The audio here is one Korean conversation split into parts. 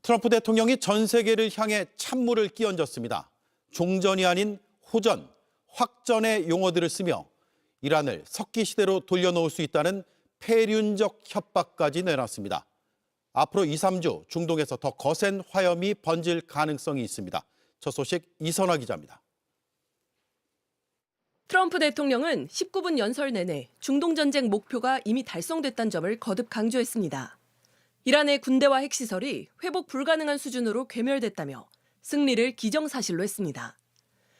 트럼프 대통령이 전 세계를 향해 찬물을 끼얹었습니다. 종전이 아닌 호전, 확전의 용어들을 쓰며 이란을 석기 시대로 돌려놓을 수 있다는 폐륜적 협박까지 내놨습니다. 앞으로 2, 3주 중동에서 더 거센 화염이 번질 가능성이 있습니다. 첫 소식 이선화 기자입니다. 트럼프 대통령은 19분 연설 내내 중동 전쟁 목표가 이미 달성됐다는 점을 거듭 강조했습니다. 이란의 군대와 핵시설이 회복 불가능한 수준으로 괴멸됐다며 승리를 기정사실로 했습니다.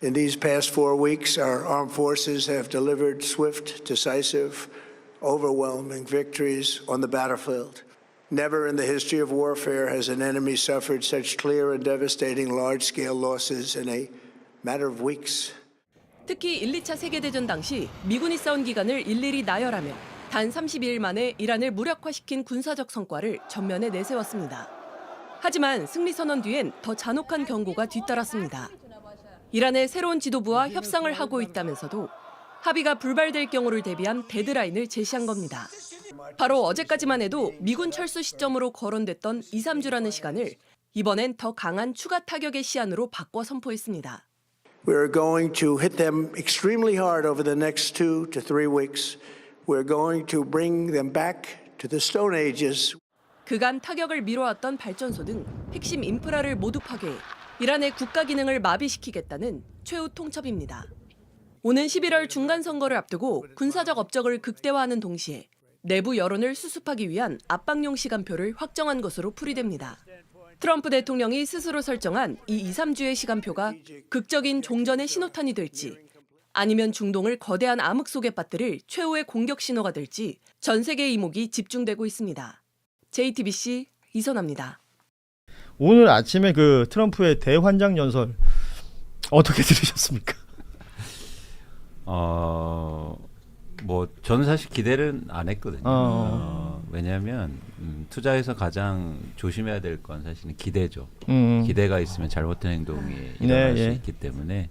In these past 4 weeks, our armed forces have delivered swift, decisive, overwhelming victories on the battlefield. Never in the history of warfare has an enemy suffered such clear and devastating large-scale losses in a matter of weeks. 특히 1, 2차 세계대전 당시 미군이 싸운 기간을 일일이 나열하며 단 32일 만에 이란을 무력화시킨 군사적 성과를 전면에 내세웠습니다. 하지만 승리 선언 뒤엔 더 잔혹한 경고가 뒤따랐습니다. 이란의 새로운 지도부와 협상을 하고 있다면서도 합의가 불발될 경우를 대비한 데드라인을 제시한 겁니다. 바로 어제까지만 해도 미군 철수 시점으로 거론됐던 2, 3주라는 시간을 이번엔 더 강한 추가 타격의 시한으로 바꿔 선포했습니다. We're going to hit them extremely hard over the next 2 to 3 weeks. We're going to bring them back to the Stone Ages. 그간 타격을 미뤄왔던 발전소 등 핵심 인프라를 모두 파괴해 이란의 국가 기능을 마비시키겠다는 최후 통첩입니다. 오는 11월 중간선거를 앞두고 군사적 업적을 극대화하는 동시에 내부 여론을 수습하기 위한 압박용 시간표를 확정한 것으로 풀이됩니다. 트럼프 대통령이 스스로 설정한 이 2, 3주의 시간표가 극적인 종전의 신호탄이 될지 아니면 중동을 거대한 암흑 속에 빠뜨릴 최후의 공격 신호가 될지 전 세계의 이목이 집중되고 있습니다. JTBC 이선아입니다. 오늘 아침에 그 트럼프의 대환장 연설 어떻게 들으셨습니까? 뭐 저는 사실 기대를 안 했거든요. 왜냐하면 투자에서 가장 조심해야 될 건 사실은 기대죠. 기대가 있으면 잘못된 행동이 일어날 수 있기 때문에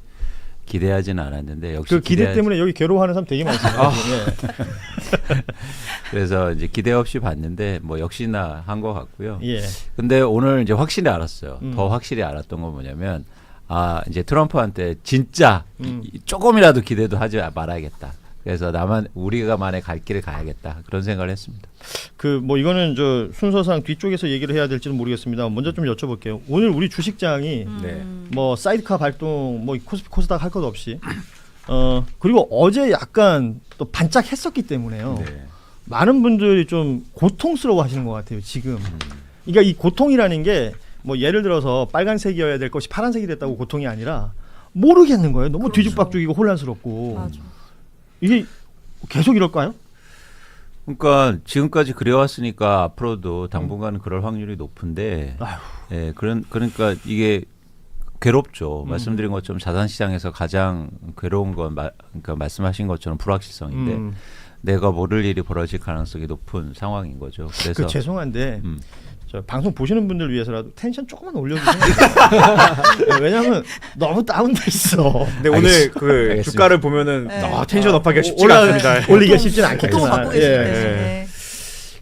기대하지는 않았는데 역시 그 기대 때문에 여기 괴로워하는 사람 되게 많습니다. 그래서 이제 기대 없이 봤는데 뭐 역시나 한 것 같고요. 예. 근데 오늘 이제 확실히 알았어요. 더 확실히 알았던 건 뭐냐면 이제 트럼프한테 진짜 조금이라도 기대도 하지 말아야겠다. 그래서 우리가만의 갈 길을 가야겠다 그런 생각을 했습니다. 그 뭐 이거는 저 순서상 뒤쪽에서 얘기를 해야 될지는 모르겠습니다. 먼저 좀 여쭤볼게요. 오늘 우리 주식장이 뭐 사이드카 발동, 뭐 코스피 코스닥 할 것 없이 그리고 어제 약간 또 반짝했었기 때문에요. 많은 분들이 좀 고통스러워하시는 것 같아요. 지금. 그러니까 이 고통이라는 게 뭐 예를 들어서 빨간색이어야 될 것이 파란색이 됐다고 고통이 아니라 모르겠는 거예요. 너무 뒤죽박죽이고 혼란스럽고. 맞아. 이게 계속 이럴까요? 그러니까 지금까지 그래왔으니까 앞으로도 당분간은 그럴 확률이 높은데, 예, 그러니까 이게 괴롭죠. 말씀드린 것처럼 자산시장에서 가장 괴로운 건 그러니까 말씀하신 것처럼 불확실성인데 내가 모를 일이 벌어질 가능성이 높은 상황인 거죠. 그래서 죄송한데 저 방송 보시는 분들 위해서라도 텐션 조금만 올려주세요. 왜냐하면 너무 다운돼 있어. 근데 오늘 그 주가를 보면은 텐션 업하기가 쉽지가 않습니다. 올리기가 쉽지는 않겠지만.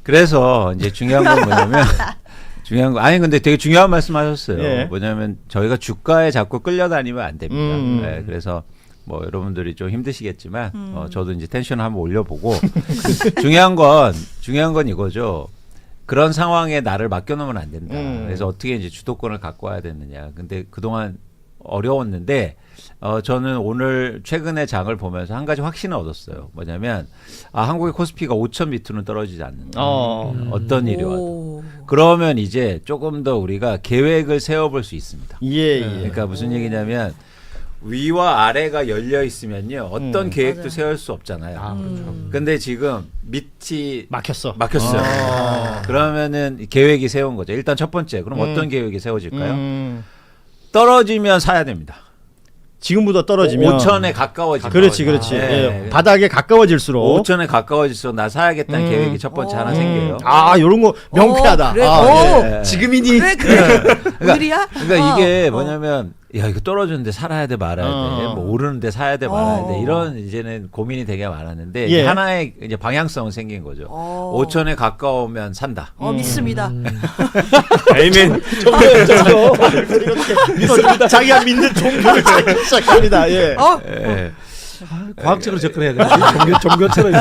그래서 이제 중요한 건 뭐냐면 근데 되게 중요한 말씀하셨어요. 뭐냐면 저희가 주가에 자꾸 끌려다니면 안 됩니다. 그래서 뭐 여러분들이 좀 힘드시겠지만 저도 이제 텐션 한번 올려보고 중요한 건 이거죠. 그런 상황에 나를 맡겨놓으면 안 된다. 그래서 어떻게 이제 주도권을 갖고 와야 되느냐. 근데 그동안 어려웠는데 저는 오늘 최근에 장을 보면서 한 가지 확신을 얻었어요. 뭐냐면 한국의 코스피가 5천 밑으로는 떨어지지 않는다. 어떤 일이 와도. 그러면 이제 조금 더 우리가 계획을 세워볼 수 있습니다. 그러니까 무슨 얘기냐면 위와 아래가 열려 있으면요 어떤 계획도 세울 수 없잖아요. 근데 지금 밑이 막혔어요. 그러면은 계획이 세운 거죠. 일단 첫 번째, 그럼 어떤 계획이 세워질까요? 떨어지면 사야 됩니다. 지금보다 떨어지면 5천에 가까워지면. 그렇지. 바닥에 가까워질수록 5천에 가까워질수록 나 사야겠다는 계획이 첫 번째 하나 생겨요. 이런 거 명쾌하다. 그래. 지금이니. 그래. 오늘이야? 그러니까 이게 뭐냐면 야 이거 떨어지는데 살아야 돼 말아야 돼, 뭐 오르는데 사야 돼 말아야 돼, 이런 이제는 고민이 되게 많았는데 예. 하나의 이제 방향성은 생긴 거죠. 5천에 가까우면 산다. 믿습니다. 아니면 자기가 믿는 종교를 시작합니다. 예. 예. 과학적으로 접근해야 되는데 종교처럼.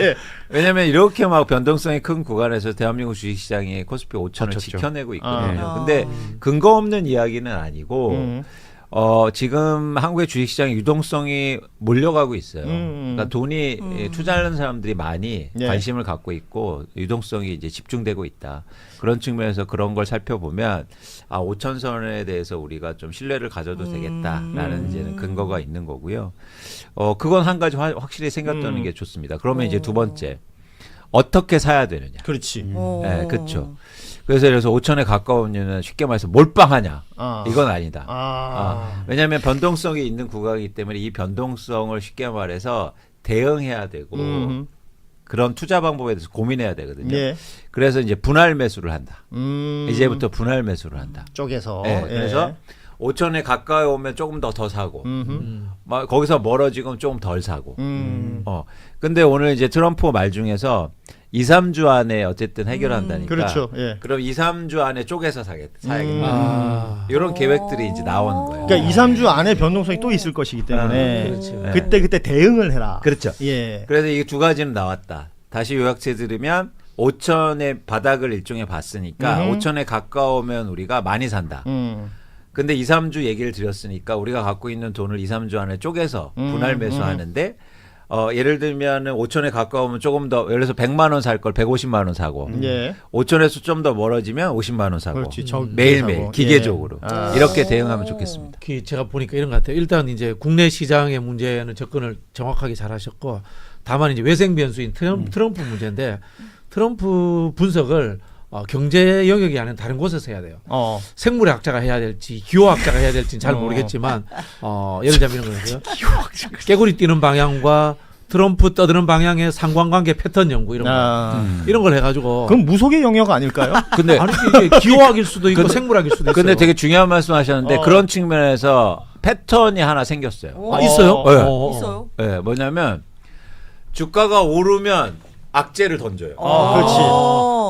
예. 왜냐하면 이렇게 막 변동성이 큰 구간에서 대한민국 주식시장이 코스피 5천을 맞췄죠. 지켜내고 있거든요. 아. 근데 근거 없는 이야기는 아니고 지금 한국의 주식시장의 유동성이 몰려가고 있어요. 그러니까 돈이 투자하는 사람들이 많이 예. 관심을 갖고 있고 유동성이 이제 집중되고 있다. 그런 측면에서 그런 걸 살펴보면 5천선에 대해서 우리가 좀 신뢰를 가져도 되겠다라는 이제는 근거가 있는 거고요. 그건 한 가지 확실히 생각되는 게 좋습니다. 그러면 이제 두 번째 어떻게 사야 되느냐. 그렇지. 네, 그렇죠. 그래서 5천에 가까운 이유는 쉽게 말해서 몰빵하냐. 이건 아니다. 왜냐하면 변동성이 있는 구간이기 때문에 이 변동성을 쉽게 말해서 대응해야 되고 그런 투자 방법에 대해서 고민해야 되거든요. 예. 그래서 이제 분할 매수를 한다. 이제부터 분할 매수를 한다. 쪽에서. 네, 예. 그래서 5천에 가까이 오면 조금 더 사고, 막 거기서 멀어지면 조금 덜 사고. 근데 오늘 이제 트럼프 말 중에서 2, 3주 안에 어쨌든 해결한다니까. 그렇죠. 예. 그럼 2, 3주 안에 쪼개서 사야겠다. 이런 계획들이 이제 나오는 거예요. 그러니까 2, 3주 안에 변동성이 또 있을 것이기 때문에 그렇죠. 그때 대응을 해라. 그렇죠. 예. 그래서 이게 두 가지는 나왔다. 다시 요약해 드리면 5천의 바닥을 일종의 봤으니까 5천에 가까우면 우리가 많이 산다. 근데 2, 3주 얘기를 드렸으니까 우리가 갖고 있는 돈을 2, 3주 안에 쪼개서 분할 매수하는데 예를 들면 5천에 가까우면 조금 더 예를 들어서 100만 원 살 걸 150만 원 사고 예. 5천에서 좀 더 멀어지면 50만 원 사고 그렇지. 적게 매일매일 사고. 기계적으로 예. 이렇게 대응하면 좋겠습니다. 제가 보니까 이런 것 같아요. 일단 이제 국내 시장의 문제는 접근을 정확하게 잘하셨고, 다만 이제 외생 변수인 트럼프 문제인데 트럼프 분석을 경제 영역이 아닌 다른 곳에서 해야 돼요. 생물학자가 해야 될지 기호학자가 해야 될지는 잘 모르겠지만 예를 들자면 이런 거예요. 깨구리 뛰는 방향과 트럼프 떠드는 방향의 상관관계 패턴 연구 이런 거 이런 걸 해가지고. 그럼 무속의 영역 아닐까요? 근데 아니 이게 기호학일 수도 있고 생물학일 수도 있어요. 근데 되게 중요한 말씀하셨는데 그런 측면에서 패턴이 하나 생겼어요. 있어요? 네. 있어요. 네, 뭐냐면 주가가 오르면 악재를 던져요. 그렇지.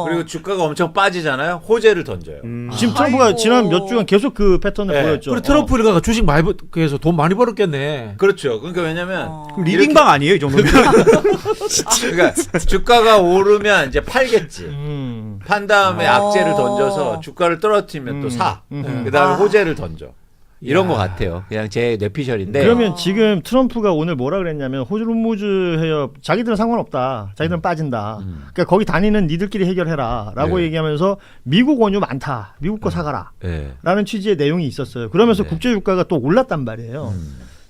그리고 주가가 엄청 빠지잖아요. 호재를 던져요. 지금 트럼프가 지난 몇 주간 계속 그 패턴을 네. 보였죠. 그리고 트럼프 일가가 주식 많이 그래서 돈 많이 벌었겠네. 그렇죠. 그러니까 왜냐면 리딩방 아니에요 이 정도면? 그러니까 주가가 오르면 이제 팔겠지. 판 다음에 악재를 던져서 주가를 떨어뜨리면 또 사. 그다음에 호재를 던져. 이런 것 같아요. 그냥 제 뇌피셜인데. 그러면 지금 트럼프가 오늘 뭐라 그랬냐면 호르무즈 해협 자기들은 상관없다. 자기들은 빠진다. 그러니까 거기 다니는 니들끼리 해결해라라고 네. 얘기하면서 미국 원유 많다. 미국 거 사가라. 네. 라는 취지의 내용이 있었어요. 그러면서 네. 국제 유가가 또 올랐단 말이에요.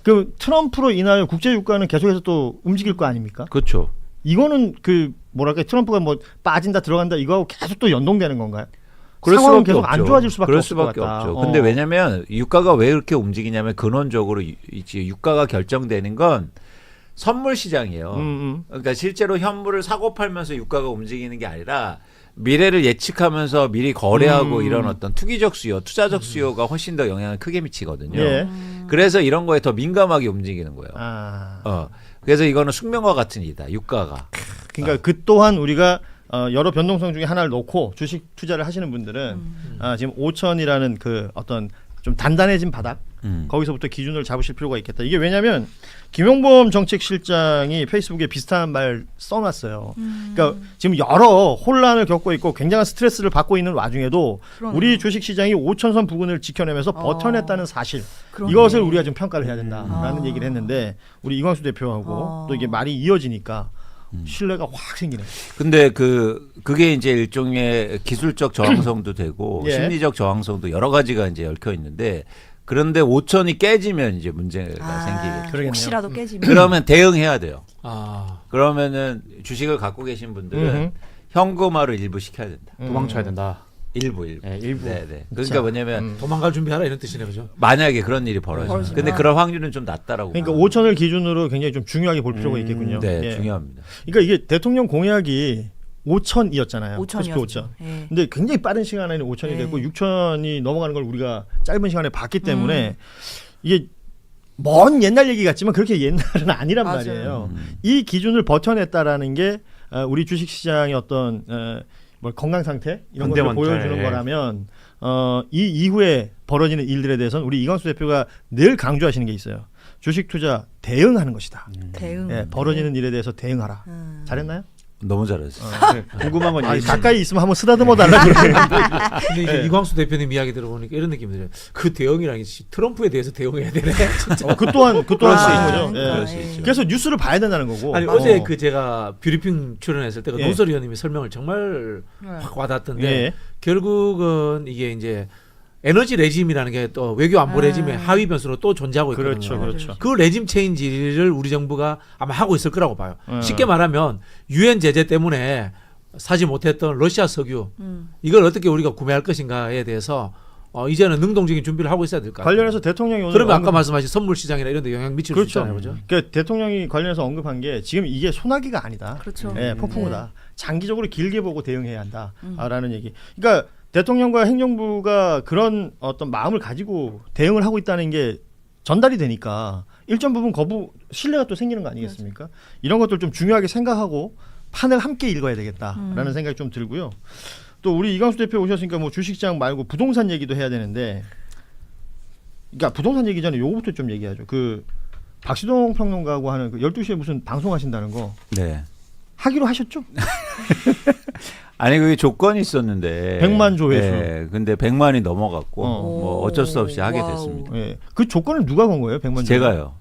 그 트럼프로 인하여 국제 유가는 계속해서 또 움직일 거 아닙니까? 그렇죠. 이거는 그 뭐랄까 트럼프가 뭐 빠진다 들어간다 이거하고 계속 또 연동되는 건가요? 그럴 상황은 수밖에 계속 없죠. 안 좋아질 수밖에 그럴 없을 것 수밖에 같다. 없죠. 근데 왜냐면 유가가 왜 이렇게 움직이냐면 근원적으로 이제 유가가 결정되는 건 선물 시장이에요. 그러니까 실제로 현물을 사고 팔면서 유가가 움직이는 게 아니라 미래를 예측하면서 미리 거래하고 이런 어떤 투기적 수요, 투자적 수요가 훨씬 더 영향을 크게 미치거든요. 예. 그래서 이런 거에 더 민감하게 움직이는 거예요. 아. 그래서 이거는 숙명과 같은 일이다. 유가가. 그러니까 그 또한 우리가 여러 변동성 중에 하나를 놓고 주식 투자를 하시는 분들은 지금 5천이라는 그 어떤 좀 단단해진 바닥 거기서부터 기준을 잡으실 필요가 있겠다. 이게 왜냐하면 김용범 정책실장이 페이스북에 비슷한 말 써놨어요. 그러니까 지금 여러 혼란을 겪고 있고 굉장한 스트레스를 받고 있는 와중에도 그러네요. 우리 주식시장이 5천선 부근을 지켜내면서 버텨냈다는 사실 그러네. 이것을 우리가 좀 평가를 해야 된다라는 얘기를 했는데 우리 이광수 대표하고 또 이게 말이 이어지니까 신뢰가 확 생기네. 근데 그게 이제 일종의 기술적 저항성도 되고 예. 심리적 저항성도 여러 가지가 이제 얽혀 있는데 그런데 5천이 깨지면 이제 문제가 생기겠죠. 그러겠네요. 혹시라도 깨지면. 그러면 대응해야 돼요. 아, 그러면은 주식을 갖고 계신 분들은 현금화를 일부 시켜야 된다. 도망쳐야 된다. 일부. 네, 일부. 네네. 그러니까 뭐냐면 도망갈 준비하라 이런 뜻이네, 그죠? 만약에 그런 일이 벌어져요. 근데 그런 확률은 좀 낮다라고. 그러니까 5천을 기준으로 굉장히 좀 중요하게 볼 필요가 있겠군요. 네, 예. 중요합니다. 그러니까 이게 대통령 공약이 5천이었잖아요. 5천이었죠. 예. 근데 굉장히 빠른 시간 안에 5천이 네. 됐고 6천이 넘어가는 걸 우리가 짧은 시간에 봤기 때문에 이게 먼 옛날 얘기 같지만 그렇게 옛날은 아니란 맞아요. 말이에요. 이 기준을 버텨냈다라는 게 우리 주식시장의 어떤 뭐 건강 상태 이런 것을 현대만타에. 보여주는 거라면 이 이후에 벌어지는 일들에 대해서는 우리 이광수 대표가 늘 강조하시는 게 있어요. 주식 투자 대응하는 것이다. 대응. 예, 벌어지는 일에 대해서 대응하라. 잘했나요? 너무 잘했어요. 궁금한 건 아니, 이게 가까이 있으면 한번 쓰다듬어 달라고 그러는데. 근데 이제 이광수 대표님 이야기 들어보니까 이런 느낌이 들어요. 그 대응이랑 트럼프에 대해서 대응해야 되네. 진짜. 그 또한 그럴 수 그런 있죠. 거죠. 그러니까, 그럴 수 예. 있죠. 그래서 뉴스를 봐야 된다는 거고. 아니 어제 그 제가 뷰리핑 출연했을 때 그 예. 노설 의원님이 설명을 정말 확 와닿던데 예. 결국은 이게 이제 에너지 레짐이라는 게 또 외교 안보 레짐의 하위 변수로 또 존재하고 있거든요. 그렇죠, 그렇죠. 그 레짐 체인지를 우리 정부가 아마 하고 있을 거라고 봐요. 음. 쉽게 말하면 유엔 제재 때문에 사지 못했던 러시아 석유 이걸 어떻게 우리가 구매할 것인가에 대해서 이제는 능동적인 준비를 하고 있어야 될 것 같아요. 관련해서 대통령이 오늘 그러면 아까 말씀하신 선물 시장이나 이런 데 영향 미칠 수 그렇죠. 있잖아요. 그죠? 그러니까 대통령이 관련해서 언급한 게 지금 이게 소나기가 아니다. 그렇죠. 예, 폭풍우다. 장기적으로 길게 보고 대응해야 한다라는 얘기. 그러니까 대통령과 행정부가 그런 어떤 마음을 가지고 대응을 하고 있다는 게 전달이 되니까 일정 부분 신뢰가 또 생기는 거 아니겠습니까? 이런 것들 좀 중요하게 생각하고 판을 함께 읽어야 되겠다라는 생각이 좀 들고요. 또 우리 이광수 대표 오셨으니까 뭐 주식시장 말고 부동산 얘기도 해야 되는데, 그러니까 부동산 얘기 전에 요거부터 좀 얘기하죠. 그 박시동 평론가하고 하는 그 12시에 무슨 방송하신다는 거 네. 하기로 하셨죠? 아니 그게 조건이 있었는데 100만 조회수. 네, 근데 100만이 넘어갔고 어. 뭐 어쩔 수 없이 하게 와우. 됐습니다. 예. 그 조건을 누가 건 거예요? 100만 제가요.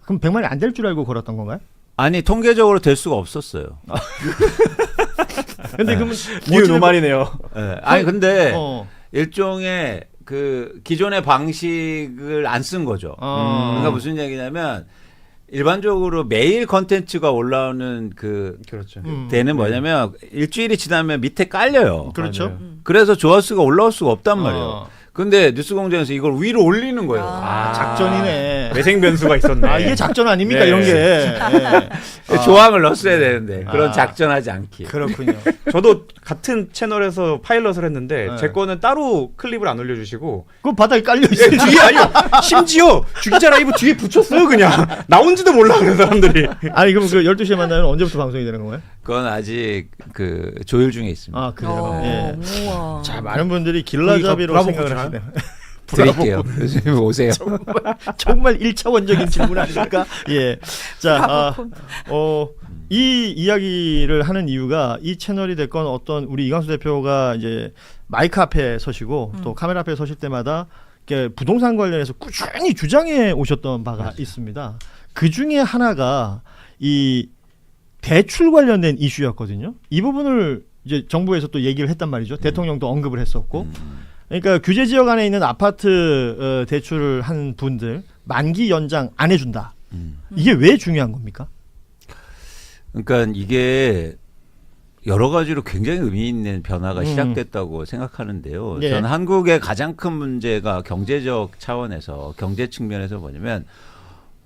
그럼 100만이 안 될 줄 알고 걸었던 건가요? 아니 통계적으로 될 수가 없었어요. 근데 그러면 이유 노말이네요. 네. 아니 근데 어. 일종의 그 기존의 방식을 안 쓴 거죠. 그러니까 무슨 얘기냐면 일반적으로 매일 컨텐츠가 올라오는 그 그렇죠. 때는 뭐냐면 일주일이 지나면 밑에 깔려요. 그렇죠. 맞아요. 그래서 조회수가 올라올 수가 없단 말이에요. 어. 근데 뉴스공장에서 이걸 위로 올리는 거예요. 작전이네. 외생 변수가 있었네. 아, 이게 작전 아닙니까? 네. 이런 게. 예. 조항을 넣었어야 되는데 그런 아. 작전하지 않기. 그렇군요. 저도 같은 채널에서 파일럿을 했는데 네. 제 거는 따로 클립을 안 올려주시고 그 바닥에 깔려 있어요. 뒤에 아니요 심지어 주기자 라이브 뒤에 붙였어요 그냥 나온지도 몰라 그런 사람들이. 아니 그럼 그 12시에 만나면 언제부터 방송이 되는 건가요? 그건 아직 그 조율 중에 있습니다. 아, 그래요. 예. 우와. 자, 많은 분들이 길라잡이로 브라보 생각을 보시나요? 하시네요. 드릴게요. 교수님 오세요. 정말 1차원적인 질문 아닙니까? 예. 자, 이 이야기를 하는 이유가 이 채널이 됐건 어떤 우리 이광수 대표가 이제 마이크 앞에 서시고 또 카메라 앞에 서실 때마다 이렇게 부동산 관련해서 꾸준히 주장해 오셨던 바가 있습니다. 그 중에 하나가 이 대출 관련된 이슈였거든요. 이 부분을 이제 정부에서 또 얘기를 했단 말이죠. 대통령도 언급을 했었고. 그러니까 규제 지역 안에 있는 아파트 대출을 한 분들 만기 연장 안 해준다. 이게 왜 중요한 겁니까? 그러니까 이게 여러 가지로 굉장히 의미 있는 변화가 시작됐다고 생각하는데요. 예. 저는 한국의 가장 큰 문제가 경제적 차원에서 경제 측면에서 뭐냐면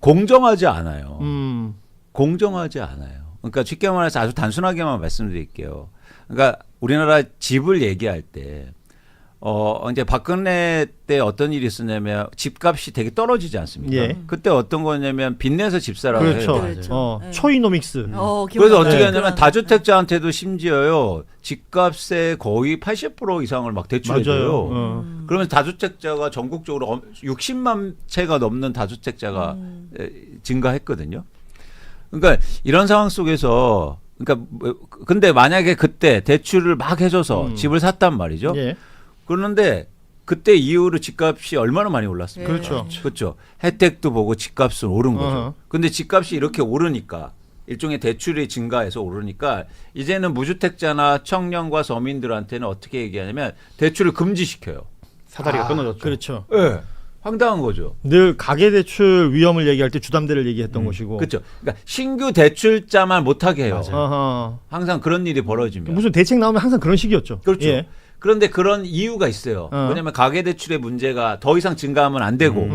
공정하지 않아요. 공정하지 않아요. 그러니까 쉽게 말해서 아주 단순하게만 말씀드릴게요. 그러니까 우리나라 집을 얘기할 때 이제 박근혜 때 어떤 일이 있었냐면 집값이 되게 떨어지지 않습니까? 예. 그때 어떤 거냐면 빚내서 집 사라고 그렇죠. 해요. 그렇죠. 네. 초이노믹스. 그래서 기억나요. 어떻게 네. 하냐면 그런- 다주택자한테도 심지어요 집값의 거의 80% 이상을 막 대출해줘요. 맞아요. 그러면 다주택자가 전국적으로 60만 채가 넘는 다주택자가 증가했거든요. 그러니까 이런 상황 속에서 그러니까 근데 만약에 그때 대출을 막 해줘서 집을 샀단 말이죠. 예. 그런데 그때 이후로 집값이 얼마나 많이 올랐습니까? 그렇죠. 그렇죠. 혜택도 보고 집값은 오른 거죠. 어허. 근데 집값이 이렇게 오르니까 일종의 대출이 증가해서 오르니까 이제는 무주택자나 청년과 서민들한테는 어떻게 얘기하냐면 대출을 금지시켜요. 사다리가 끊어졌죠. 그렇죠. 네. 황당한 거죠. 늘 가계대출 위험을 얘기할 때 주담대를 얘기했던 것이고. 그렇죠. 그러니까 신규 대출자만 못하게 해요. 어허. 항상 그런 일이 벌어지면. 무슨 대책 나오면 항상 그런 식이었죠. 그렇죠. 예. 그런데 그런 이유가 있어요. 왜냐하면 가계대출의 문제가 더 이상 증가하면 안 되고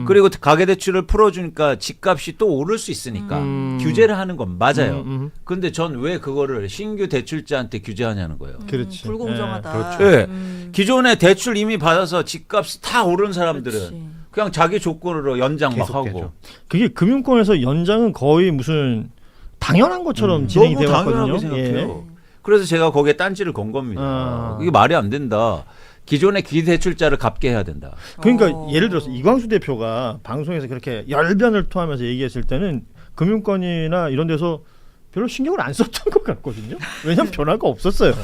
그리고 가계대출을 풀어주니까 집값이 또 오를 수 있으니까 규제를 하는 건 맞아요. 그런데 전 왜 그거를 신규 대출자한테 규제하냐는 거예요. 그렇지. 불공정하다. 네. 기존에 대출 이미 받아서 집값이 다 오른 사람들은 그렇지. 그냥 자기 조건으로 연장 막 하고 계속되죠. 그게 금융권에서 연장은 거의 무슨 당연한 것처럼 진행이 너무 되었거든요. 당연하게 생각해요. 그래서 제가 거기에 딴지를 건 겁니다. 이게 말이 안 된다. 기존의 기대출자를 갚게 해야 된다. 그러니까 예를 들어서 이광수 대표가 방송에서 그렇게 열변을 토하면서 얘기했을 때는 금융권이나 이런 데서 별로 신경을 안 썼던 것 같거든요. 왜냐면 변화가 없었어요.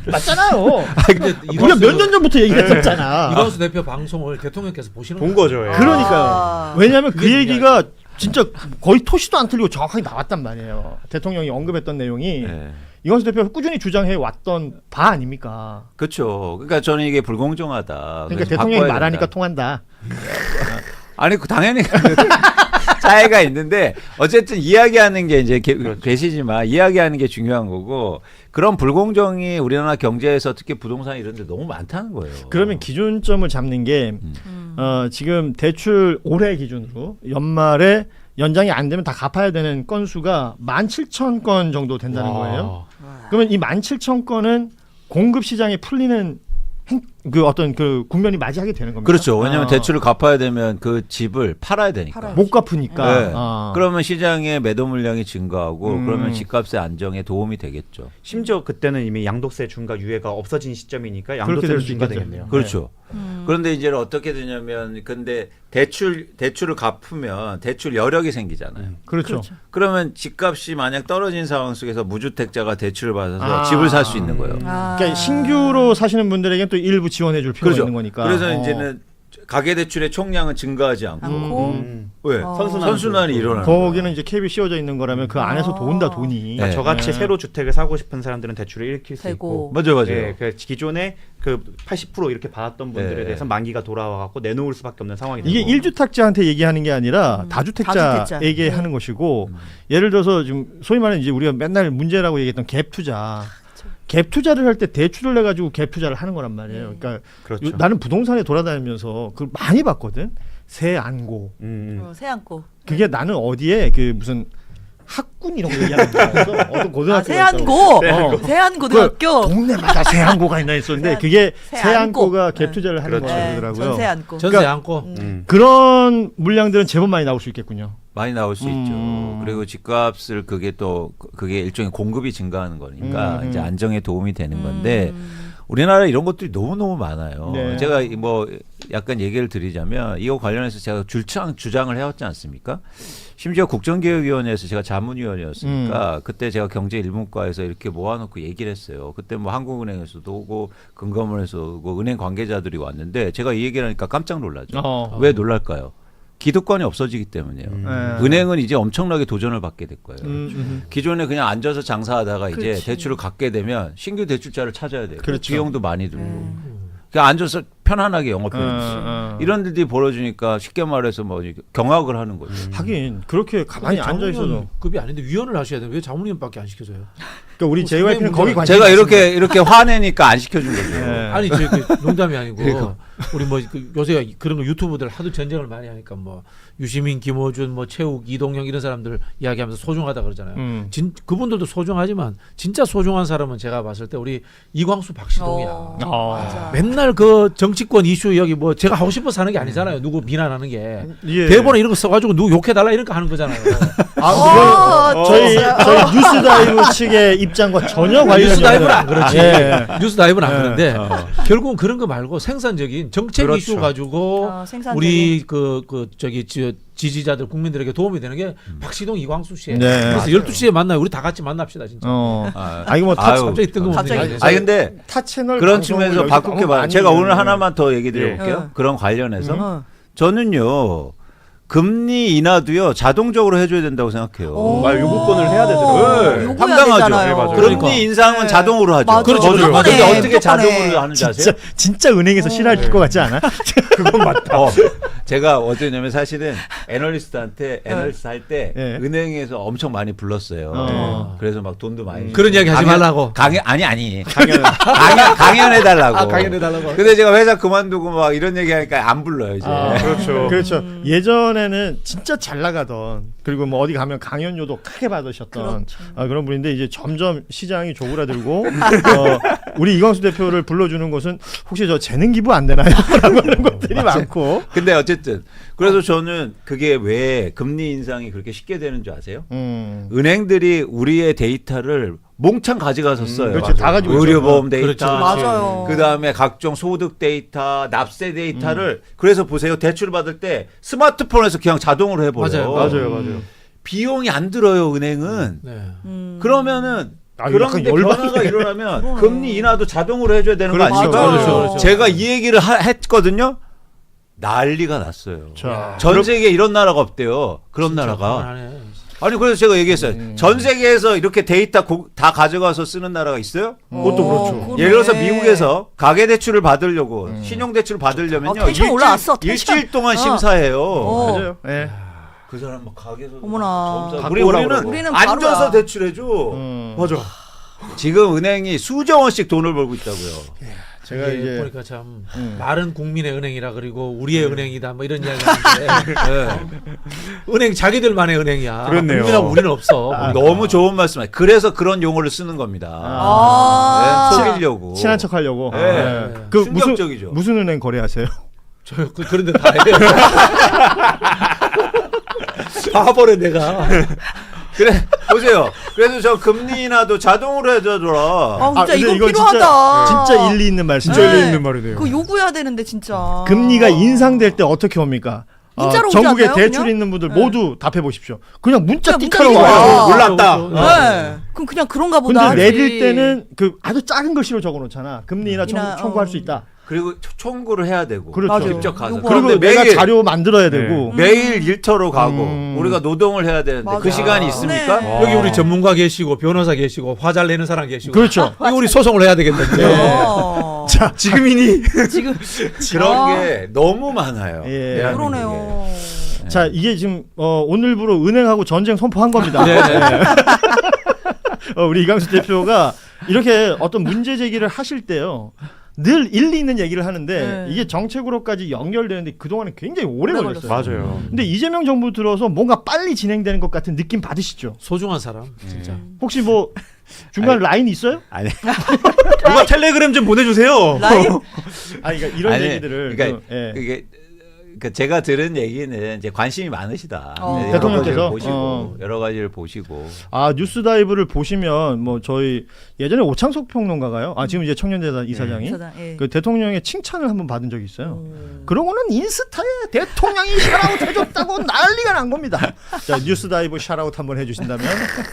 맞잖아요. 근데 우리가 몇 년 전부터 얘기했었잖아. 이광수 대표 방송을 대통령께서 보시는 본 거예요. 거죠. 예. 그러니까요. 왜냐하면 그 그게 얘기가 진짜 거의 토시도 안 틀리고 정확하게 나왔단 말이에요. 대통령이 언급했던 내용이 네. 이광수 대표가 꾸준히 주장해 왔던 바 아닙니까? 그렇죠. 그러니까 저는 이게 불공정하다. 그러니까 그래서 대통령이 바꿔야 말하니까 된다. 통한다. 아니 당연히 차이가 있는데 어쨌든 이야기하는 게 이제 계시지만 이야기하는 게 중요한 거고 그런 불공정이 우리나라 경제에서 특히 부동산 이런 데 너무 많다는 거예요. 그러면 기준점을 잡는 게 지금 대출 올해 기준으로 연말에 연장이 안 되면 다 갚아야 되는 건수가 17,000건 정도 된다는 거예요. 그러면 이 17,000건은 공급 시장에 풀리는 그 어떤 그 국면이 맞이하게 되는 겁니다. 그렇죠. 왜냐하면 대출을 갚아야 되면 그 집을 팔아야 되니까. 못 갚으니까. 네. 그러면 시장의 매도 물량이 증가하고 그러면 집값의 안정에 도움이 되겠죠. 심지어 그때는 이미 양도세 중과 유예가 없어진 시점이니까 그렇게 양도세도 될 수 중과되겠네요. 그렇죠. 그런데 이제 어떻게 되냐면 근데 대출을 갚으면 대출 여력이 생기잖아요. 그렇죠. 그러면 집값이 만약 떨어진 상황 속에서 무주택자가 대출을 받아서 집을 살 수 있는 거예요. 그러니까 신규로 사시는 분들에게는 또 일부 지원해 줄 필요가 그렇죠. 있는 거니까. 그래서 이제는 가계대출의 총량은 증가하지 않고 왜 선순환이 일어나는 거예요. 거기는 이제 캡이 씌워져 있는 거라면 그 안에서 돈다 돈이. 네. 저같이 네. 새로 주택을 사고 싶은 사람들은 대출을 일으킬 수 되고. 있고 맞아요. 예, 그 기존에 그 80% 이렇게 받았던 분들에 네. 대해서 만기가 돌아와 갖고 내놓을 수밖에 없는 상황이 이게 되고. 1주택자한테 얘기하는 게 아니라 다주택자에게 다주택자. 하는 것이고 예를 들어서 지금 소위 말하는 이제 우리가 맨날 문제라고 얘기했던 갭 투자. 갭 투자를 할 때 대출을 해 가지고 갭 투자를 하는 거란 말이에요. 그러니까 그렇죠. 나는 부동산에 돌아다니면서 그걸 많이 봤거든. 새 안고. 새 안고. 그게 나는 어디에 그 무슨 학군 이런 거 얘기하는 줄 알았어. 어떤 고등학교. 새 안고. 새 안고등학교. 동네마다 새 안고가 있나 했었는데 그게 새 새 안고가 안고. 갭 투자를 하는 그렇죠. 거더라고요. 전세 안고. 전세 그러니까 안고. 그런 물량들은 제법 많이 나올 수 있겠군요. 많이 나올 수 있죠. 그리고 집값을 그게 일종의 공급이 증가하는 거니까 이제 안정에 도움이 되는 건데 우리나라에 이런 것들이 너무너무 많아요. 네. 제가 뭐 약간 얘기를 드리자면 이거 관련해서 제가 주장을 해왔지 않습니까? 심지어 국정개혁위원회에서 제가 자문위원이었으니까 그때 제가 경제일문과에서 이렇게 모아놓고 얘기를 했어요. 그때 뭐 한국은행에서도 오고 금감원에서도 오고 은행 관계자들이 왔는데 제가 이 얘기를 하니까 깜짝 놀라죠. 왜 놀랄까요? 기득권이 없어지기 때문이에요. 은행은 이제 엄청나게 도전을 받게 될 거예요. 기존에 그냥 앉아서 장사하다가 이제 그렇지. 대출을 갖게 되면 신규 대출자를 찾아야 돼요. 그렇죠. 비용도 많이 들고. 그냥 앉아서 편안하게 영업해야지. 이런 일들이 벌어지니까 쉽게 말해서 뭐 경악을 하는 거죠. 하긴 그렇게 가만히 앉아 있어도. 급이 아닌데 위원을 하셔야 돼요. 왜 자문위원밖에 안 시켜줘요? 그러니까 우리 JYP는 문제가- 거기 관심. 제가 이렇게 화내니까 안 시켜준 거죠. 아니 저 농담이 아니고 우리 뭐 요새 그런 거 유튜브들 하도 전쟁을 많이 하니까 뭐 유시민, 김어준, 뭐 최욱, 이동형 이런 사람들 이야기하면서 소중하다 그러잖아요. 그분들도 소중하지만 진짜 소중한 사람은 제가 봤을 때 우리 이광수, 박시동이야. 맞아. 맨날 그 정치권 이슈 여기 뭐 제가 하고 싶어서 하는 게 아니잖아요. 누구 비난하는 게 예. 대본에 이런 거 써가지고 누구 욕해달라 이런 거 하는 거잖아요. 저희 뉴스다이브 측의 입장과 전혀 관련이 뉴스다이브는 안 없는- 그렇지. 예. 뉴스다이브는 안 그런데 결국은 그런 거 말고 생산적인 정책 그렇죠. 이슈 가지고 생산적인. 우리 지지자들 국민들에게 도움이 되는 게 박시동, 이광수 씨예요. 네. 그래서 12시에 만나요. 우리 다 같이 만납시다 진짜. 이거 뭐 타, 아유. 갑자기 뜬금없는 갑자기. 얘기. 아니 근데 타 채널 그런 방송을 측면에서 여기서 바꾸게 너무 봐요. 많이 제가 오늘 하는 하나만 더 얘기 드려볼게요. 네. 그런 관련해서 저는요 금리 인하도요 자동적으로 해줘야 된다고 생각해요. 요구권을 해야 되더라고요. 네. 요구해야 당당하죠. 되잖아요. 네, 맞아요. 금리 그러니까. 인상은 네. 자동으로 하죠. 맞아. 그렇죠. 무조건에, 근데 어떻게 무조건에. 자동으로 하는지 아세요? 진짜 은행에서 싫어할 것 같지 않아? 그건 맞다. 제가 어쩌냐면 사실은 애널리스트 할 때 예. 은행에서 엄청 많이 불렀어요. 그래서 막 돈도 많이 그런 이야기 하지 말라고. 아니 강연해달라고. 강연해달라고. 근데 제가 회사 그만두고 막 이런 얘기하니까 안 불러요 이제. 그렇죠. 그렇죠. 예전에는 진짜 잘 나가던 그리고 뭐 어디 가면 강연료도 크게 받으셨던 그런 분인데 이제 점점 시장이 조그라들고 우리 이광수 대표를 불러주는 것은 혹시 저 재능 기부 안 되나요? 라고 하는 것들이 많고. 근데 어쨌든 그래서 저는 그게 왜 금리 인상이 그렇게 쉽게 되는 줄 아세요? 은행들이 우리의 데이터를 몽창 가져가서 써요. 그렇죠. 다 가지고 의료보험 있죠. 데이터, 그렇죠. 맞아요. 그다음에 각종 소득 데이터, 납세 데이터를 그래서 보세요. 대출 받을 때 스마트폰에서 그냥 자동으로 해버려요. 맞아요. 비용이 안 들어요 은행은. 네. 그러면은 아, 그런데 약간 열받네. 변화가 일어나면 금리 인하도 자동으로 해줘야 되는 거 그렇죠. 아닙니까? 그렇죠. 제가 이 얘기를 했거든요. 난리가 났어요. 자, 전 세계에 이런 나라가 없대요. 그런 나라가. 그만하네. 아니 그래서 제가 얘기했어요. 전 세계에서 이렇게 데이터 다 가져가서 쓰는 나라가 있어요? 그것도 그렇죠. 그러네. 예를 들어서 미국에서 가계 대출을 받으려고 신용 대출 받으려면요. 텐션 올라왔어, 텐션. 일주일 동안 심사해요. 맞아요. 예. 그 사람 막 가게에서 어머나. 우리는 앉아서 바로야. 대출해줘. 맞아. 지금 은행이 수조 원씩 돈을 벌고 있다고요. 제가 이게 이제 보니까 참 말은 국민의 은행이라 그리고 우리의 은행이다 뭐 이런 이야기하는데 은행 자기들만의 은행이야. 그렇네요. 국민하고 우리는 없어. 너무 좋은 말씀이에요. 그래서 그런 용어를 쓰는 겁니다. 네, 속이려고. 친한 척 하려고. 네. 그 충격적이죠. 무슨 은행 거래하세요? 저 그런데 다 해요. 바보래 내가. 그래 보세요. 그래서 저 금리 인하도 자동으로 해줘라. 아, 진짜 근데 이거 이건 필요하다. 진짜 일리 있는 말씀이에요. 진짜 일리 있는 말이네요. 그거 요구해야 되는데 진짜. 금리가 인상될 때 어떻게 옵니까? 문자로 오지 전국에 않나요, 대출 그냥? 있는 분들 네. 모두 답해 보십시오. 그냥 문자 그냥 띡하러 문자 와요. 띄워요. 몰랐다. 네. 그럼 그냥 그런가 보다. 근데 하지. 내릴 때는 그 아주 작은 글씨로 적어놓잖아. 금리 인하 인하, 청구할 수 있다. 그리고 청구를 해야 되고. 그렇죠. 맞아요. 직접 가서. 요거. 그리고 그런데 내가 매일 자료 만들어야 되고. 매일 일터로 가고 음. 우리가 노동을 해야 되는데 그 맞아. 시간이 있습니까? 네. 여기 우리 전문가 계시고 변호사 계시고 화 잘 내는 사람 계시고. 그렇죠. 이거 우리 소송을 해야 되겠는데. 어. 자, 지금이니? 지금 그런 게 너무 많아요. 예. 대한민국에. 그러네요. 자 이게 지금 오늘부로 은행하고 전쟁 선포한 겁니다. 네. 우리 이광수 대표가 이렇게 어떤 문제 제기를 하실 때요. 늘 일리 있는 얘기를 하는데 네. 이게 정책으로까지 연결되는데 그동안은 굉장히 오래 오래 걸렸어요. 맞아요. 근데 이재명 정부 들어서 뭔가 빨리 진행되는 것 같은 느낌 받으시죠? 소중한 사람 진짜. 혹시 뭐 중간 라인 있어요? 아니, 누가 텔레그램 좀 보내주세요. 라인 아니 그러니까 이런 아니, 얘기들을 그러니까 예. 이게 제가 들은 얘기는 이제 관심이 많으시다. 어. 여러 대통령께서? 가지를 보시고 여러 가지를 보시고. 뉴스다이브를 보시면 뭐 저희 예전에 오창석 평론가가요. 지금 이제 청년재단 이사장이 사장, 예. 그 대통령의 칭찬을 한번 받은 적이 있어요. 그러고는 인스타에 대통령이 샤라웃 해줬다고 난리가 난 겁니다. 자 뉴스다이브 샤라웃 한번 해주신다면.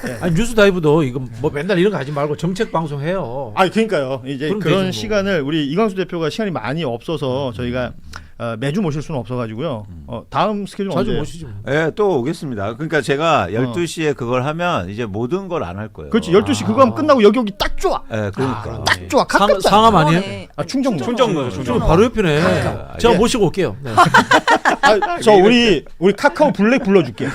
예. 아니 뉴스 다이브도 이거 뭐 맨날 이런 거 하지 말고 정책 방송 해요. 그러니까요. 이제 그럼 그런 되지 뭐. 시간을 우리 이광수 대표가 시간이 많이 없어서 저희가 매주 모실 수는 없어가지고요. 다음 스케줄 자주 언제? 모시지 뭐. 예, 또 오겠습니다. 그러니까 제가 12시에 그걸 하면 이제 모든 걸 안 할 거예요. 그렇지. 12시 그거 하면 끝나고 여기 오기 딱 좋아. 예, 그러니까. 딱 좋아. 가깝다. 상암 아니에요? 그러네. 충정로. 좀 바로 옆이네. 제가 예. 모시고 올게요. 네. 저 우리 카카오 블랙 불러줄게.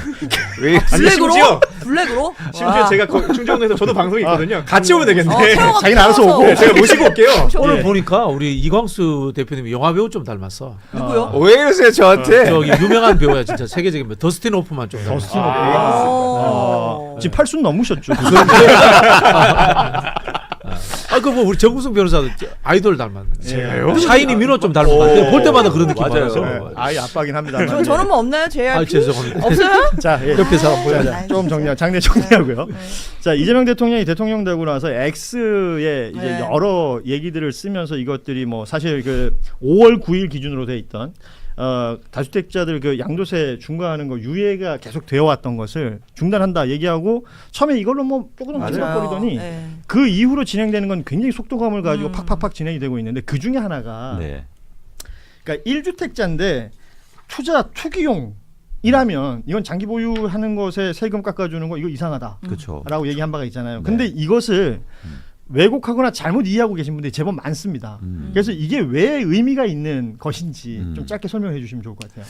왜 블랙으로? 심지어- 블랙으로? 심지어 와. 제가 충정도에서 저도 방송이 있거든요. 같이 오면 되겠네. 태워가- 자기는 알아서 태워서 오고. 네, 제가 모시고 올게요. 오늘 예. 보니까 우리 이광수 대표님이 영화 배우 좀 닮았어. 누구요? 왜 이러세요 저한테? 저기 유명한 배우야 진짜 세계적인 배우. 더스틴 호프만 좀 닮았어. 더스틴 어. 지금 8순 넘으셨죠. 그뭐 우리 정구승 변호사도 아이돌 닮았네. 제가요? 샤이니 민호 좀 닮은 것 같아요. 볼 때마다 그런 느낌 맞아요. 받아서. 네. 아이 아빠긴 합니다. 저는 뭐 없나요? JRP? 죄송합니다. 없어요? 자, 예. 옆에 사람 보여야 돼. 자, 좀 장례 정리하고요. 자, 이재명 대통령이 대통령 되고 나서 X에 이제 네. 여러 얘기들을 쓰면서 이것들이 뭐 사실 그 5월 9일 기준으로 돼 있던 다주택자들 그 양도세 중과하는 거 유예가 계속 되어 왔던 것을 중단한다 얘기하고 처음에 이걸로 뭐 조금 찔럭거리더니 네. 그 이후로 진행되는 건 굉장히 속도감을 가지고 팍팍팍 진행이 되고 있는데 그 중에 하나가 네. 그러니까 1주택자인데 투기용이 이라면 이건 장기 보유하는 것에 세금 깎아주는 거 이거 이상하다라고 그렇죠. 얘기한 바가 있잖아요. 네. 근데 이것을 왜곡하거나 잘못 이해하고 계신 분들이 제법 많습니다. 그래서 이게 왜 의미가 있는 것인지 좀 짧게 설명해 주시면 좋을 것 같아요.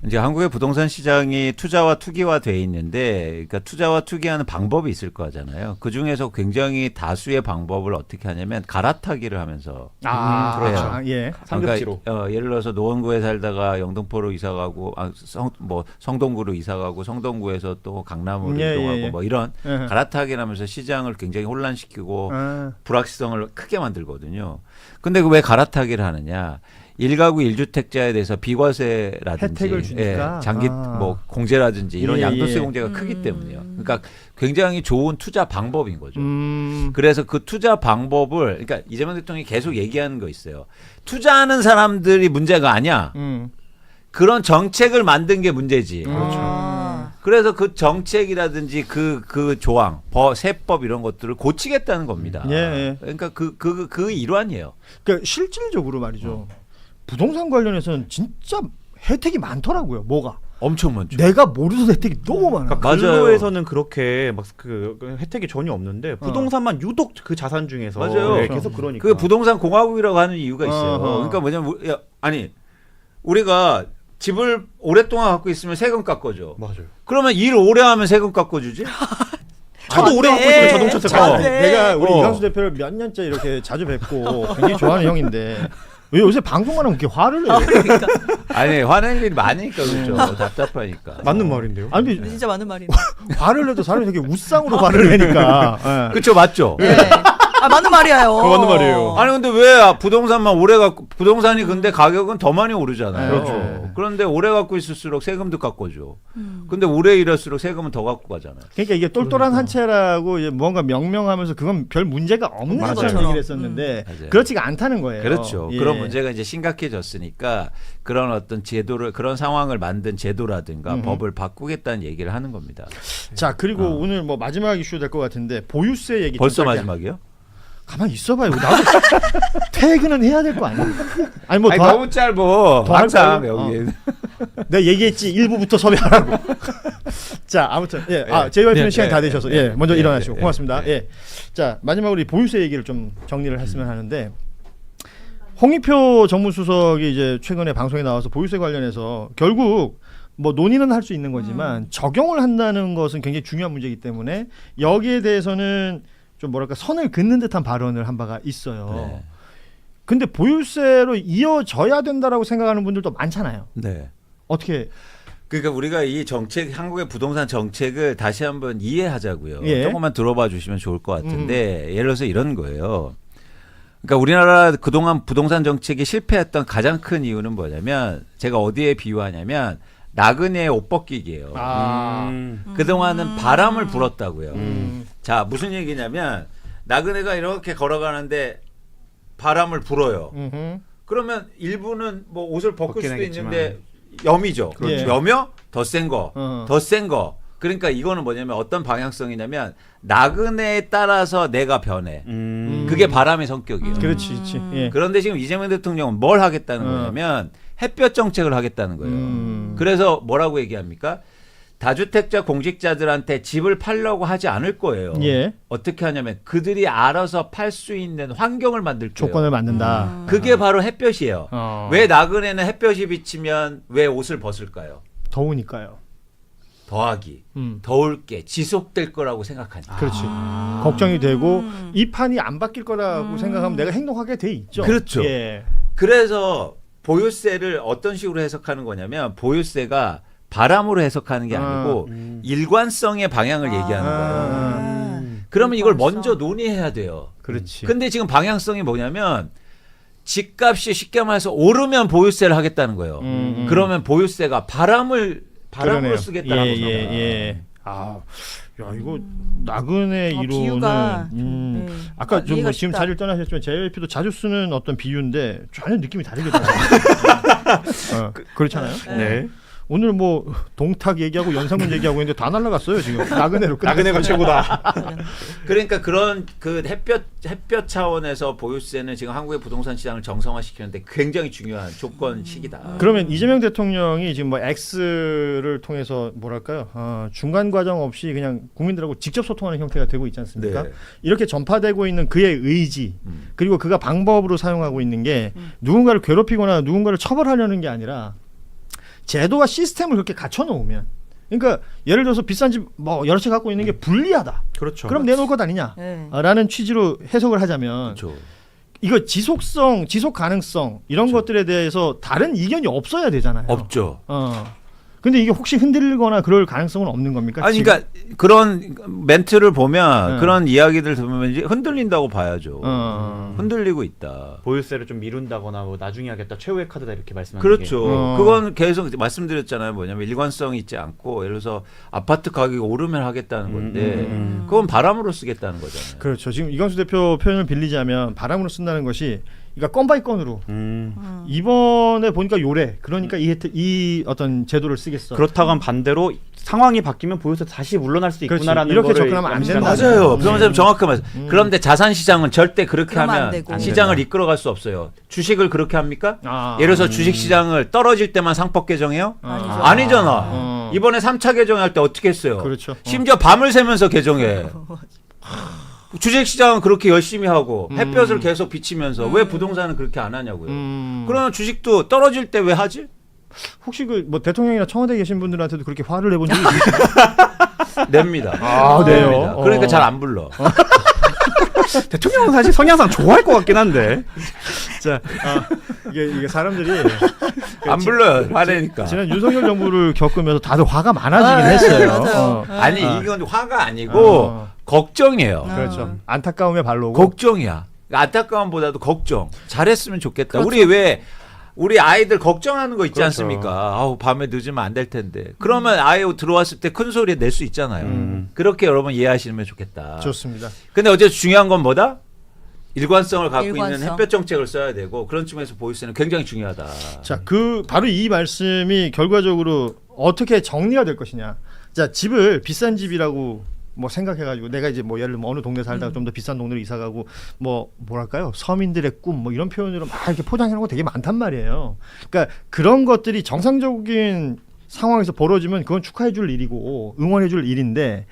이제 한국의 부동산 시장이 투자와 투기화 돼 있는데, 그러니까 투자와 투기하는 방법이 있을 거잖아요. 그 중에서 굉장히 다수의 방법을 어떻게 하냐면 갈아타기를 하면서 그렇죠. 예. 삼겹지로. 그러니까, 예를 들어서 노원구에 살다가 영등포로 이사 가고, 성동구로 이사 가고, 성동구에서 또 강남으로 이동하고 뭐 이런 갈아타기를 하면서 시장을 굉장히 혼란시키고 불확실성을 크게 만들거든요. 근데 왜 갈아타기를 하느냐? 1가구 1주택자에 대해서 비과세라든지 혜택을 주니까. 장기 뭐 공제라든지 이런 양도세 공제가 크기 때문이에요. 그러니까 굉장히 좋은 투자 방법인 거죠. 그래서 그 투자 방법을 그러니까 이재명 대통령이 계속 얘기하는 거 있어요. 투자하는 사람들이 문제가 아니야. 그런 정책을 만든 게 문제지. 그래서 그 정책이라든지 그 조항, 세법 이런 것들을 고치겠다는 겁니다. 그러니까 그 일환이에요. 그러니까 실질적으로 말이죠. 부동산 관련해서는 진짜 혜택이 많더라고요. 뭐가? 엄청 많죠. 내가 모르던 혜택이 너무 많아. 그러니까 근로에서는 그렇게 막 그 혜택이 전혀 없는데 부동산만 유독 그 자산 중에서 맞아요. 네, 계속 그러니까. 그 부동산 공화국이라고 하는 이유가 있어요. 그러니까 뭐냐면 우리가 집을 오랫동안 갖고 있으면 세금 깎아줘. 맞아요. 그러면 일 오래 하면 세금 깎아주지? 차도 오래 갖고 있으면 자동차 세금. 내가 우리 이광수 대표를 몇 년째 이렇게 자주 뵙고 굉장히 좋아하는 형인데 왜 요새 방송만 하면 이렇게 화를 내요? 아니 화낼 일이 많으니까 그렇죠. 답답하니까. 맞는 말인데요. 아니 진짜 맞는 말이네. 화를 내도 사람이 되게 웃상으로 화를 내니까. 그렇죠, 맞죠. 네. 맞는 말이에요. 맞는 말이에요. 아니 근데 왜 부동산만 오래 갖고 부동산이 근데 가격은 더 많이 오르잖아요. 그렇죠. 그런데 오래 갖고 있을수록 세금도 깎아줘. 근데 오래 일할수록 세금은 더 갖고 가잖아요. 그러니까 이게 똘똘한 한 채라고 이제 뭔가 명명하면서 그건 별 문제가 없는 것처럼 얘기를 했었는데 그렇지가 않다는 거예요. 그렇죠. 예. 그런 문제가 이제 심각해졌으니까 그런 어떤 제도를 그런 상황을 만든 제도라든가 법을 바꾸겠다는 얘기를 하는 겁니다. 자 그리고 오늘 뭐 마지막 이슈 될 것 같은데 보유세 얘기. 벌써 좀 짧게. 마지막이요? 가만히 있어봐요. 나도 퇴근은 해야 될 거 아니야? 아니 뭐 너무 짧어. 더 항상 할까요? 여기. 내가 얘기했지 1부부터 섭외하라고. 자 아무튼 JYP는 시간이 다 되셔서 먼저 일어나시고 고맙습니다. 자 마지막으로 이 보유세 얘기를 좀 정리를 했으면 하는데 홍익표 정무수석이 이제 최근에 방송에 나와서 보유세 관련해서 결국 뭐 논의는 할 수 있는 거지만 적용을 한다는 것은 굉장히 중요한 문제이기 때문에 여기에 대해서는 좀 뭐랄까 선을 긋는 듯한 발언을 한 바가 있어요. 네. 근데 보유세로 이어져야 된다라고 생각하는 분들도 많잖아요. 네. 어떻게? 그러니까 우리가 이 정책, 한국의 부동산 정책을 다시 한번 이해하자고요. 예. 조금만 들어봐 주시면 좋을 것 같은데 예를 들어서 이런 거예요. 그러니까 우리나라 그동안 부동산 정책이 실패했던 가장 큰 이유는 뭐냐면 제가 어디에 비유하냐면 나그네의 옷 벗기기예요. 그동안은 바람을 불었다고요. 자, 무슨 얘기냐면 나그네가 이렇게 걸어가는데 바람을 불어요. 그러면 일부는 뭐 옷을 벗길 수도 하겠지만. 있는데 염이죠. 그렇죠. 염여 더 센 거, 더 센 거. 그러니까 이거는 뭐냐면 어떤 방향성이냐면 나그네에 따라서 내가 변해. 그게 바람의 성격이에요. 그렇지. 예. 그런데 지금 이재명 대통령은 뭘 하겠다는 거냐면 햇볕 정책을 하겠다는 거예요. 그래서 뭐라고 얘기합니까? 다주택자 공직자들한테 집을 팔려고 하지 않을 거예요. 예. 어떻게 하냐면 그들이 알아서 팔 수 있는 환경을 만들 거예요. 조건을 만든다. 그게 바로 햇볕이에요. 왜 나그네는 햇볕이 비치면 왜 옷을 벗을까요? 더우니까요. 더하기, 더울 게 지속될 거라고 생각하니까. 그렇지. 걱정이 되고 이 판이 안 바뀔 거라고 생각하면 내가 행동하게 돼 있죠. 그렇죠. 예. 그래서 보유세를 어떤 식으로 해석하는 거냐면 보유세가 바람으로 해석하는 게 아니고 일관성의 방향을 얘기하는 거예요. 그러면 이걸 먼저 논의해야 돼요. 그렇지. 근데 지금 방향성이 뭐냐면 집값이 쉽게 말해서 오르면 보유세를 하겠다는 거예요. 그러면 보유세가 바람으로 그러네요. 쓰겠다는 거죠. 예. 아, 야 이거 나그네 이론은 비유가 아까 좀 이해가 지금 쉽다. 자리를 떠나셨지만 JYP도 자주 쓰는 어떤 비유인데 전혀 느낌이 다르게 들어요. 그렇잖아요. 네. 오늘 뭐 동탁 얘기하고 연상문 얘기하고 있는데 다 날라갔어요 지금. 나그네로 끝. 나그네가 최고다. 그러니까 그런 그 햇볕 차원에서 보유세는 지금 한국의 부동산 시장을 정상화시키는데 굉장히 중요한 조건 시기다. 그러면 이재명 대통령이 지금 뭐 X를 통해서 뭐랄까요? 중간 과정 없이 그냥 국민들하고 직접 소통하는 형태가 되고 있지 않습니까? 네. 이렇게 전파되고 있는 그의 의지 그리고 그가 방법으로 사용하고 있는 게 누군가를 괴롭히거나 누군가를 처벌하려는 게 아니라 제도와 시스템을 그렇게 갖춰 놓으면 그러니까 예를 들어서 비싼 집 뭐 여러 채 갖고 있는 게 불리하다. 그렇죠. 그럼 내놓을 것 아니냐? 네. 라는 취지로 해석을 하자면 그렇죠. 이거 지속성, 지속 가능성 이런 그렇죠. 것들에 대해서 다른 이견이 없어야 되잖아요. 없죠. 근데 이게 혹시 흔들리거나 그럴 가능성은 없는 겁니까? 아니 그러니까 그런 멘트를 보면 네. 그런 이야기들 들으면 이제 흔들린다고 봐야죠. 흔들리고 있다. 보유세를 좀 미룬다거나 뭐 나중에 하겠다 최후의 카드다 이렇게 말씀하는 그렇죠. 게. 그건 계속 말씀드렸잖아요. 뭐냐면 일관성이 있지 않고 예를 들어서 아파트 가격이 오르면 하겠다는 건데 그건 바람으로 쓰겠다는 거잖아요. 그렇죠. 지금 이광수 대표 표현을 빌리자면 바람으로 쓴다는 것이 그러니까 건 바이 건으로 이번에 보니까 요래 그러니까 이 어떤 제도를 쓰겠어. 그렇다고 하면 반대로 상황이 바뀌면 보유세 다시 물러날 수 그렇지. 있구나라는 이렇게 거를 접근하면 안 된다. 맞아요. 변호사님 정확히 말씀. 그런데 자산 시장은 절대 그렇게 그러면 안 하면 되고. 시장을 이끌어갈 수 없어요. 주식을 그렇게 합니까? 아. 예를 들어서 주식 시장을 떨어질 때만 상법 개정해요? 아니죠. 아니잖아. 이번에 3차 개정할 때 어떻게 했어요? 그렇죠. 심지어 밤을 새면서 개정해. 주식시장은 그렇게 열심히 하고 햇볕을 계속 비치면서 왜 부동산은 그렇게 안 하냐고요. 그러면 주식도 떨어질 때 왜 하지? 혹시 그 뭐 대통령이나 청와대에 계신 분들한테도 그렇게 화를 내본 적이 있어요? 냅니다. 아, 네요? 냅니다. 그러니까 잘 안 불러. 대통령은 사실 성향상 좋아할 것 같긴 한데. 자, 이게 사람들이 안 불러요. 화내니까. 지난 윤석열 정부를 겪으면서 다들 화가 많아지긴 아, 했어요. 맞아요. 아니 이건 화가 아니고 걱정이에요. 그렇죠. 안타까움의 발로고. 걱정이야. 안타까움보다도 걱정. 잘했으면 좋겠다. 그렇죠. 우리 왜 우리 아이들 걱정하는 거 있지 그렇죠. 않습니까? 아우 밤에 늦으면 안 될 텐데. 그러면 아이 들어왔을 때 큰 소리 낼 수 있잖아요. 그렇게 여러분 이해하시면 좋겠다. 좋습니다. 근데 어제 중요한 건 뭐다? 일관성을 갖고 있는 일관성. 햇볕 정책을 써야 되고 그런 측면에서 보유세는 굉장히 중요하다. 자, 바로 이 말씀이 결과적으로 어떻게 정리가 될 것이냐. 자, 집을 비싼 집이라고 뭐 생각해가지고 내가 이제 뭐 예를 들면 어느 동네 살다가 좀 더 비싼 동네로 이사가고 뭐 뭐랄까요 서민들의 꿈 뭐 이런 표현으로 막 이렇게 포장하는 거 되게 많단 말이에요. 그러니까 그런 것들이 정상적인 상황에서 벌어지면 그건 축하해줄 일이고 응원해줄 일인데.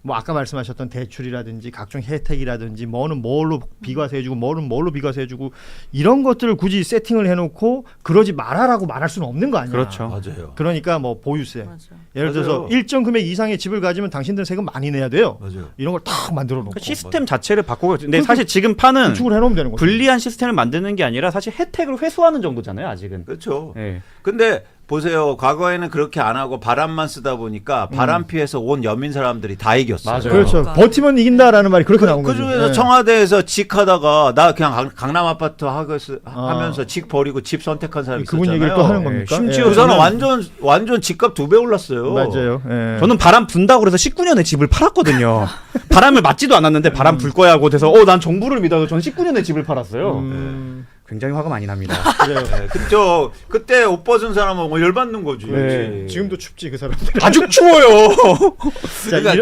뭐 아까 말씀하셨던 대출이라든지 각종 혜택이라든지 뭐는 뭘로 비과세해주고 뭐는 뭘로 비과세해주고 이런 것들을 굳이 세팅을 해놓고 그러지 말아라고 말할 수는 없는 거 아니야. 그렇죠. 맞아요. 그러니까 뭐 보유세. 맞아. 예를 들어서 맞아요. 일정 금액 이상의 집을 가지면 당신들 세금 많이 내야 돼요. 맞아요. 이런 걸 탁 만들어 놓고 그 시스템 자체를 바꾸고 근데 그렇게 사실 지금 파는 구축을 해놓으면 되는 거죠. 불리한 시스템을 만드는 게 아니라 사실 혜택을 회수하는 정도잖아요 아직은. 그렇죠. 네. 근데 보세요. 과거에는 그렇게 안 하고 바람만 쓰다 보니까 바람 피해서 온 연민 사람들이 다 이겼어요. 맞아요. 그렇죠. 그러니까. 버티면 이긴다라는 말이 그렇게 나온 그 거죠. 중에서 예. 청와대에서 직하다가 나 그냥 강남 아파트 하면서 직 버리고 집 선택한 사람이 그분 있었잖아요. 얘기를 또 하는 예, 겁니까? 심지어 그 사람 완전 집값 2배 올랐어요. 맞아요. 예. 저는 바람 분다고 그래서 19년에 집을 팔았거든요. 바람을 맞지도 않았는데 바람 불 거야 하고 돼서 난 정부를 믿어서 저는 19년에 집을 팔았어요. 굉장히 화가 많이 납니다. 그래요. 네, 그때 옷 벗은 사람은 뭐 열받는 거지. 네. 지금도 춥지 그 사람들. 아주 추워요. 자, 그러니까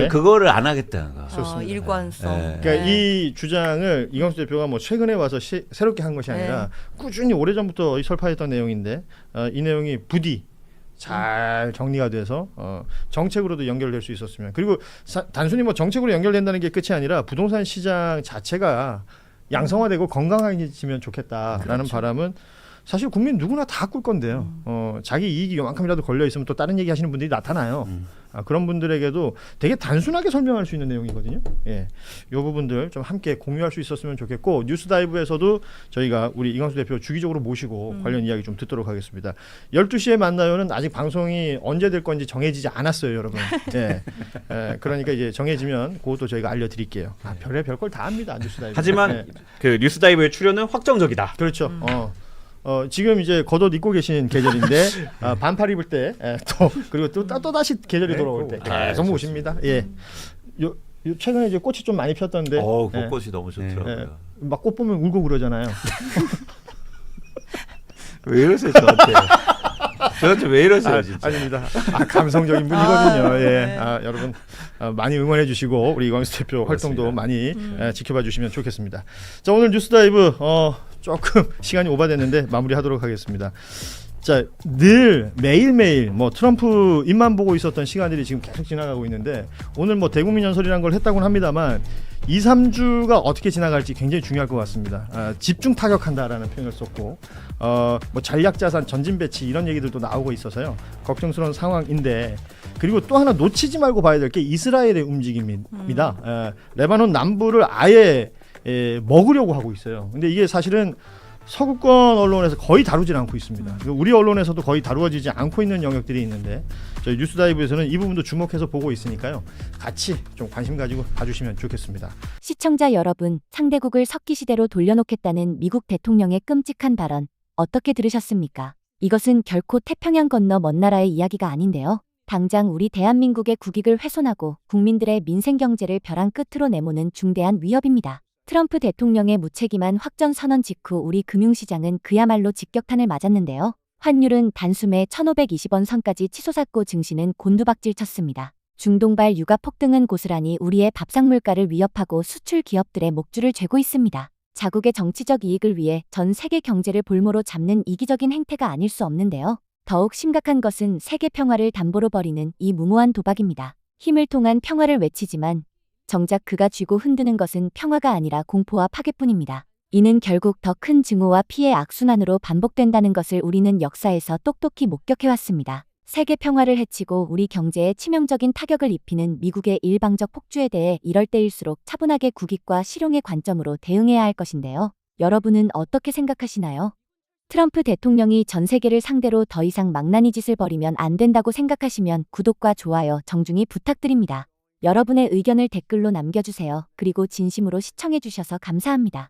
예. 그거를 안 하겠다는 거. 일관성. 네. 그러니까 네. 이 주장을 이광수 대표가 뭐 최근에 와서 새롭게 한 것이 아니라 꾸준히 오래전부터 설파했던 내용인데 이 내용이 부디 잘 정리가 돼서 정책으로도 연결될 수 있었으면 그리고 단순히 뭐 정책으로 연결된다는 게 끝이 아니라 부동산 시장 자체가 양성화되고 건강해지면 좋겠다라는 바람은 사실 국민 누구나 다 꿀 건데요. 자기 이익이 요만큼이라도 걸려 있으면 또 다른 얘기 하시는 분들이 나타나요. 그런 분들에게도 되게 단순하게 설명할 수 있는 내용이거든요. 예, 이 부분들 좀 함께 공유할 수 있었으면 좋겠고 뉴스다이브에서도 저희가 우리 이광수 대표 주기적으로 모시고 관련 이야기 좀 듣도록 하겠습니다. 12시에 만나요는 아직 방송이 언제 될 건지 정해지지 않았어요, 여러분. 예, 그러니까 이제 정해지면 그것도 저희가 알려드릴게요. 별걸 다 합니다, 뉴스다이브. 하지만 예. 그 뉴스다이브의 출연은 확정적이다. 그렇죠. 지금 이제 겉옷 입고 계신 계절인데 반팔 입을 때 또 그리고 또 다시 계절이 돌아올 때 계속 모십니다. 예. 요 최근에 이제 꽃이 좀 많이 폈던데. 꽃꽃이 너무 좋더라고요. 막 꽃 보면 울고 그러잖아요. 왜 이러세요 저한테? 도대체 왜 이러세요, 진짜? 아닙니다. 감성적인 분이거든요. 예. 여러분 많이 응원해 주시고 우리 이광수 대표 활동도 많이 지켜봐 주시면 좋겠습니다. 자, 오늘 뉴스다이브 조금 시간이 오바됐는데 마무리하도록 하겠습니다. 자, 늘 매일매일 뭐 트럼프 입만 보고 있었던 시간들이 지금 계속 지나가고 있는데 오늘 뭐 대국민 연설이라는 걸 했다고는 합니다만 2, 3주가 어떻게 지나갈지 굉장히 중요할 것 같습니다. 집중 타격한다라는 표현을 썼고 뭐 전략 자산 전진 배치 이런 얘기들도 나오고 있어서요. 걱정스러운 상황인데 그리고 또 하나 놓치지 말고 봐야 될 게 이스라엘의 움직임입니다. 레바논 남부를 아예 먹으려고 하고 있어요. 근데 이게 사실은 서구권 언론에서 거의 다루질 않고 있습니다. 우리 언론에서도 거의 다루어지지 않고 있는 영역들이 있는데 저희 뉴스다이브에서는 이 부분도 주목해서 보고 있으니까요. 같이 좀 관심 가지고 봐주시면 좋겠습니다. 시청자 여러분, 상대국을 석기시대로 돌려놓겠다는 미국 대통령의 끔찍한 발언 어떻게 들으셨습니까? 이것은 결코 태평양 건너 먼 나라의 이야기가 아닌데요. 당장 우리 대한민국의 국익을 훼손하고 국민들의 민생 경제를 벼랑 끝으로 내모는 중대한 위협입니다. 트럼프 대통령의 무책임한 확전 선언 직후 우리 금융시장은 그야말로 직격탄을 맞았는데요. 환율은 단숨에 1,520원 선까지 치솟았고 증시는 곤두박질 쳤습니다. 중동발 유가 폭등은 고스란히 우리의 밥상 물가를 위협하고 수출 기업들의 목줄을 죄고 있습니다. 자국의 정치적 이익을 위해 전 세계 경제를 볼모로 잡는 이기적인 행태가 아닐 수 없는데요. 더욱 심각한 것은 세계 평화를 담보로 벌이는 이 무모한 도박입니다. 힘을 통한 평화를 외치지만 정작 그가 쥐고 흔드는 것은 평화가 아니라 공포와 파괴뿐입니다. 이는 결국 더 큰 증오와 피해 악순환으로 반복된다는 것을 우리는 역사에서 똑똑히 목격해왔습니다. 세계 평화를 해치고 우리 경제에 치명적인 타격을 입히는 미국의 일방적 폭주에 대해 이럴 때일수록 차분하게 국익과 실용의 관점으로 대응해야 할 것인데요. 여러분은 어떻게 생각하시나요? 트럼프 대통령이 전 세계를 상대로 더 이상 망나니 짓을 벌이면 안 된다고 생각하시면 구독과 좋아요 정중히 부탁드립니다. 여러분의 의견을 댓글로 남겨주세요. 그리고 진심으로 시청해주셔서 감사합니다.